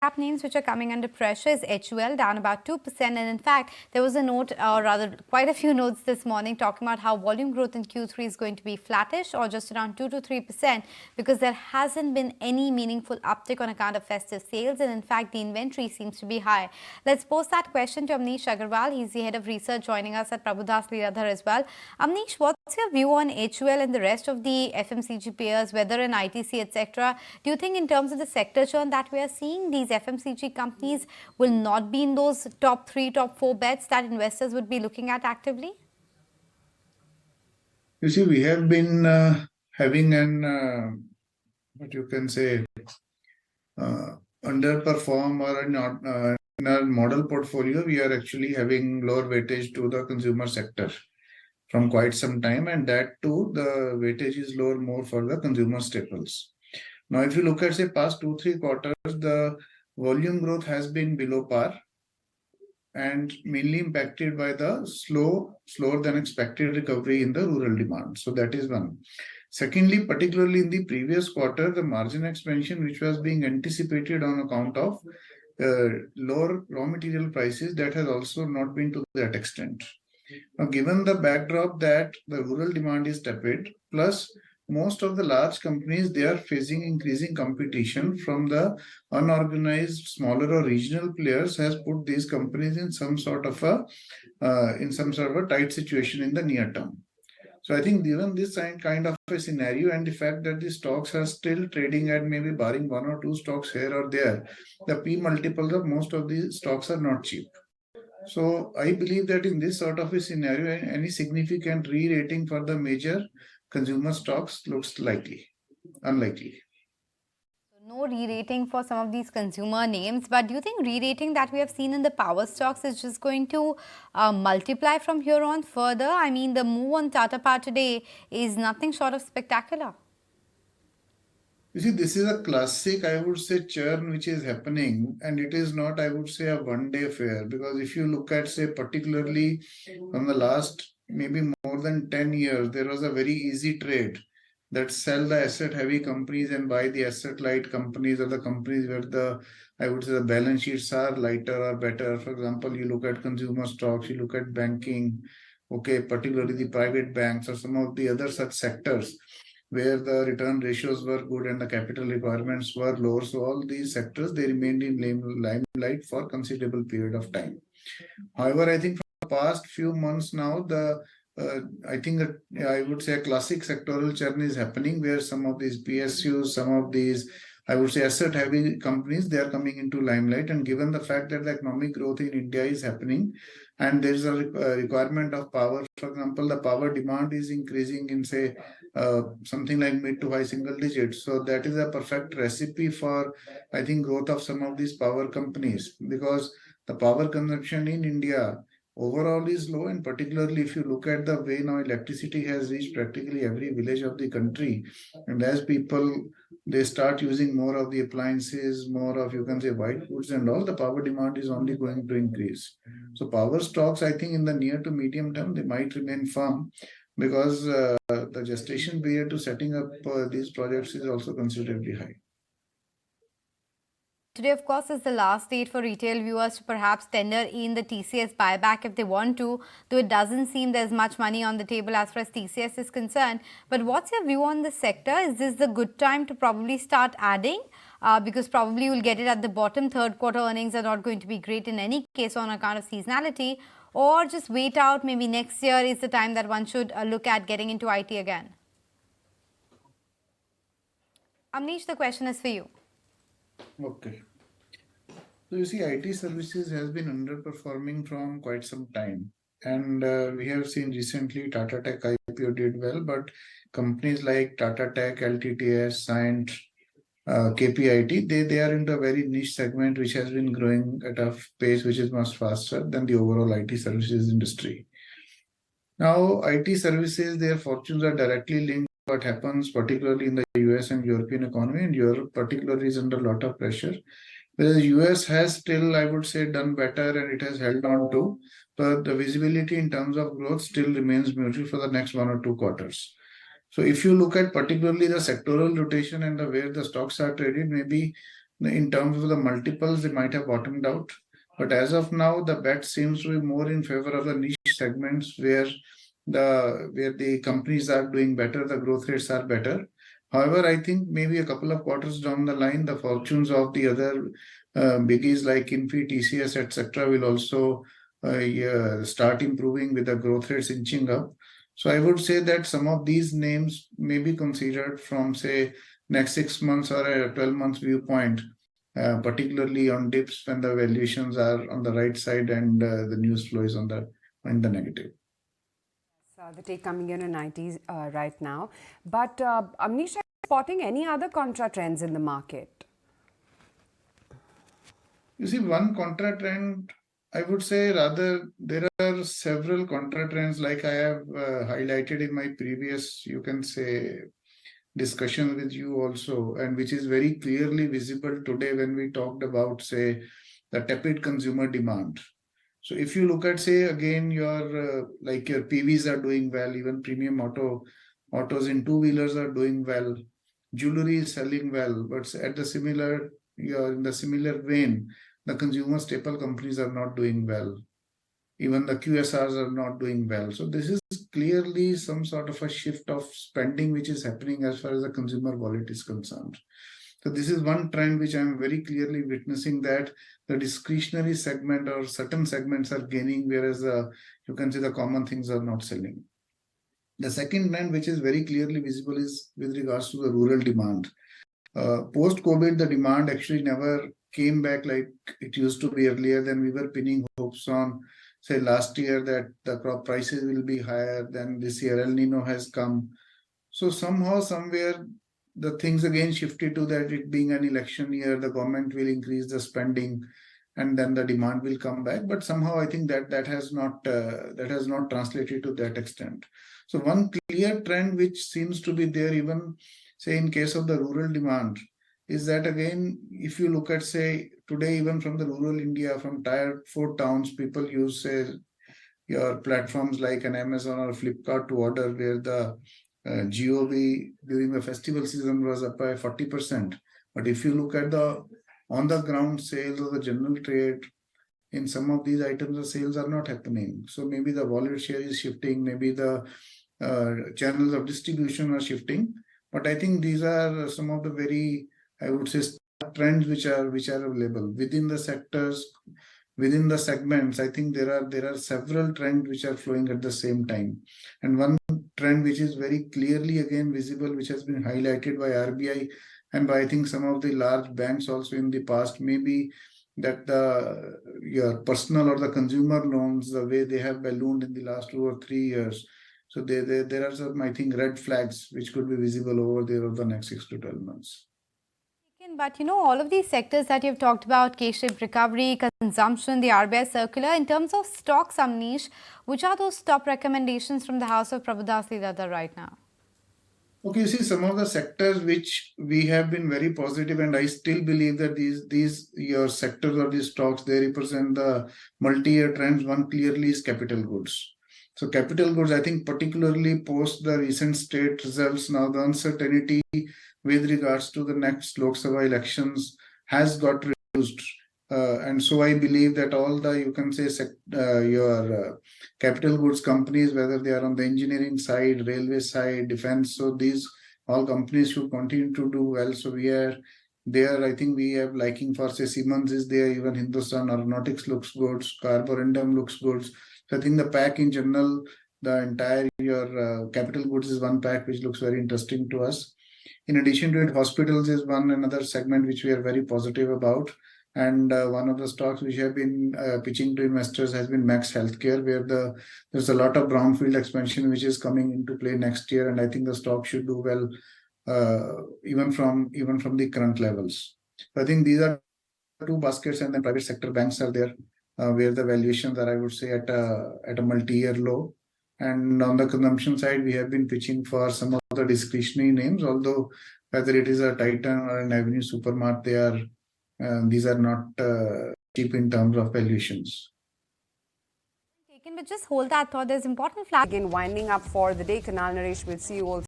cap names which are coming under pressure is HUL, down about 2%. And in fact, there was a note, or rather quite a few notes this morning talking about how volume growth in Q3 is going to be flattish or just around 2 to 3% because there hasn't been any meaningful uptick on account of festive sales. And in fact, the inventory seems to be high. Let's pose that question to Amnish Aggarwal. He's the head of research joining us at Prabhudas Lilladher as well. Amnish, what's your view on HUL and the rest of the FMCG players, whether in ITC, etc.? Do you think in terms of the sector churn that we are seeing, these FMCG companies will not be in those top 3, top 4 bets that investors would be looking at actively? You see, we have been having what you can say, underperform or not in our model portfolio, we are actually having lower weightage to the consumer sector from quite some time, and that too, the weightage is lower more for the consumer staples. Now, if you look at say past 2-3 quarters, the volume growth has been below par and mainly impacted by the slower than expected recovery in the rural demand. So that is one. Secondly, particularly in the previous quarter, the margin expansion, which was being anticipated on account of lower raw material prices, that has also not been to that extent. Now, given the backdrop that the rural demand is tepid, plus most of the large companies, they are facing increasing competition from the unorganized, smaller or regional players, has put these companies in some sort of a tight situation in the near term. So I think given this kind of a scenario and the fact that the stocks are still trading at maybe barring 1 or 2 stocks here or there, the P multiples of most of these stocks are not cheap. So I believe that in this sort of a scenario, any significant re-rating for the major consumer stocks looks unlikely. No re-rating for some of these consumer names, but do you think re-rating that we have seen in the power stocks is just going to multiply from here on further? I mean, the move on Tata Power today is nothing short of spectacular. You see, this is a classic, I would say, churn which is happening, and it is not, I would say, a one-day affair. Because if you look at, say, particularly from the last maybe more than 10 years, there was a very easy trade that sell the asset-heavy companies and buy the asset-light companies or the companies where the, I would say, the balance sheets are lighter or better. For example, you look at consumer stocks, you look at banking, okay, particularly the private banks or some of the other such sectors where the return ratios were good and the capital requirements were lower. So all these sectors, they remained in limelight for considerable period of time. However, I think for the past few months now, I think that I would say a classic sectoral churn is happening where some of these PSUs, some of these, I would say asset-heavy companies, they are coming into limelight. And given the fact that the economic growth in India is happening and there is a requirement of power, for example, the power demand is increasing in say something like mid to high single digits. So that is a perfect recipe for, I think, growth of some of these power companies, because the power consumption in India overall is low, and particularly if you look at the way now electricity has reached practically every village of the country, and as people they start using more of the appliances, more of, you can say, white goods and all, the power demand is only going to increase. So power stocks, I think in the near to medium term, they might remain firm because the gestation period to setting up these projects is also considerably high. Today, of course, is the last date for retail viewers to perhaps tender in the TCS buyback if they want to, though it doesn't seem there's much money on the table as far as TCS is concerned. But what's your view on the sector? Is this the good time to probably start adding? Because probably you'll get it at the bottom. Third quarter earnings are not going to be great in any case on account of seasonality. Or just wait out, maybe next year is the time that one should look at getting into IT again. Amnish, the question is for you. Okay. So you see, IT services has been underperforming from quite some time. And we have seen recently Tata Tech IPO did well, but companies like Tata Tech, LTTS, Cyient, KPIT, they are into a very niche segment which has been growing at a pace which is much faster than the overall IT services industry. Now, IT services, their fortunes are directly linked to what happens, particularly in the US and European economy, and Europe particularly is under a lot of pressure. Whereas the US has still, I would say, done better and it has held on to, but the visibility in terms of growth still remains muted for the next 1 or 2 quarters. So if you look at particularly the sectoral rotation and the where the stocks are traded, maybe in terms of the multiples, they might have bottomed out. But as of now, the bet seems to be more in favor of the niche segments where the companies are doing better, the growth rates are better. However, I think maybe a couple of quarters down the line, the fortunes of the other biggies like Infi, TCS, etc., will also yeah, start improving with the growth rates inching up. So I would say that some of these names may be considered from, say, next 6 months or a 12 months viewpoint, particularly on dips when the valuations are on the right side and the news flow is on the negative. The take coming in 90s right now. But Amnish, are you spotting any other contra trends in the market? You see, one contra trend, I would say rather there are several contra trends like I have highlighted in my previous, you can say, discussion with you also, and which is very clearly visible today when we talked about, say, the tepid consumer demand. So if you look at, say, again, your like your PVs are doing well, even premium autos in two-wheelers are doing well, jewelry is selling well, but at the similar, you're in the similar vein, the consumer staple companies are not doing well. Even the QSRs are not doing well. So this is clearly some sort of a shift of spending which is happening as far as the consumer wallet is concerned. So this is one trend which I'm very clearly witnessing, that the discretionary segment or certain segments are gaining, whereas you can see the common things are not selling. The second trend which is very clearly visible is with regards to the rural demand. Post-COVID, the demand actually never came back like it used to be earlier. Then we were pinning hopes on, say, last year that the crop prices will be higher. Then this year El Nino has come. So somehow, somewhere, the things again shifted to that it being an election year, the government will increase the spending, and then the demand will come back. But somehow, I think that has not translated to that extent. So one clear trend which seems to be there, even say in case of the rural demand, is that again, if you look at, say, today, even from the rural India, from tier 4 towns, people use, say, your platforms like an Amazon or Flipkart to order, where the GOV during the festival season was up by 40%. But if you look at the on the ground sales of the general trade, in some of these items, the sales are not happening. So maybe the wallet share is shifting, maybe the channels of distribution are shifting. But I think these are some of the very, I would say, trends which are available within the sectors, within the segments. I think there are several trends which are flowing at the same time. And one trend which is very clearly again visible, which has been highlighted by RBI and by, I think, some of the large banks also in the past, maybe that your personal or the consumer loans, the way they have ballooned in the last 2 or 3 years. So there are some, I think, red flags which could be visible over there over the next 6 to 12 months. But all of these sectors that you've talked about, K-shaped recovery, consumption, the RBI circular, in terms of stocks, Amnish, which are those top recommendations from the House of Prabhudas Lilladher right now? Okay, you see, some of the sectors which we have been very positive, and I still believe that these your sectors or these stocks, they represent the multi-year trends. One clearly is capital goods. So capital goods, I think, particularly post the recent state results, now the uncertainty with regards to the next Lok Sabha elections has got reduced. And so I believe that all the, you can say, your capital goods companies, whether they are on the engineering side, railway side, defense, so these all companies should continue to do well. So we are there. I think we have liking for, say, Siemens is there, even Hindustan Aeronautics looks good, Carborundum looks good. So I think the pack in general, the entire your capital goods is one pack which looks very interesting to us. In addition to it, hospitals is another segment which we are very positive about. And one of the stocks which have been pitching to investors has been Max Healthcare, where there's a lot of brownfield expansion which is coming into play next year, and I think the stock should do well even from the current levels. So I think these are two baskets, and then private sector banks are there, where the valuations are, I would say, at a multi-year low. And on the consumption side, we have been pitching for some of the discretionary names, although whether it is a Titan or an Avenue Supermart, these are not cheap in terms of valuations. But just hold that thought. There's important flag. Again, winding up for the day. Kunal Naresh will see you all.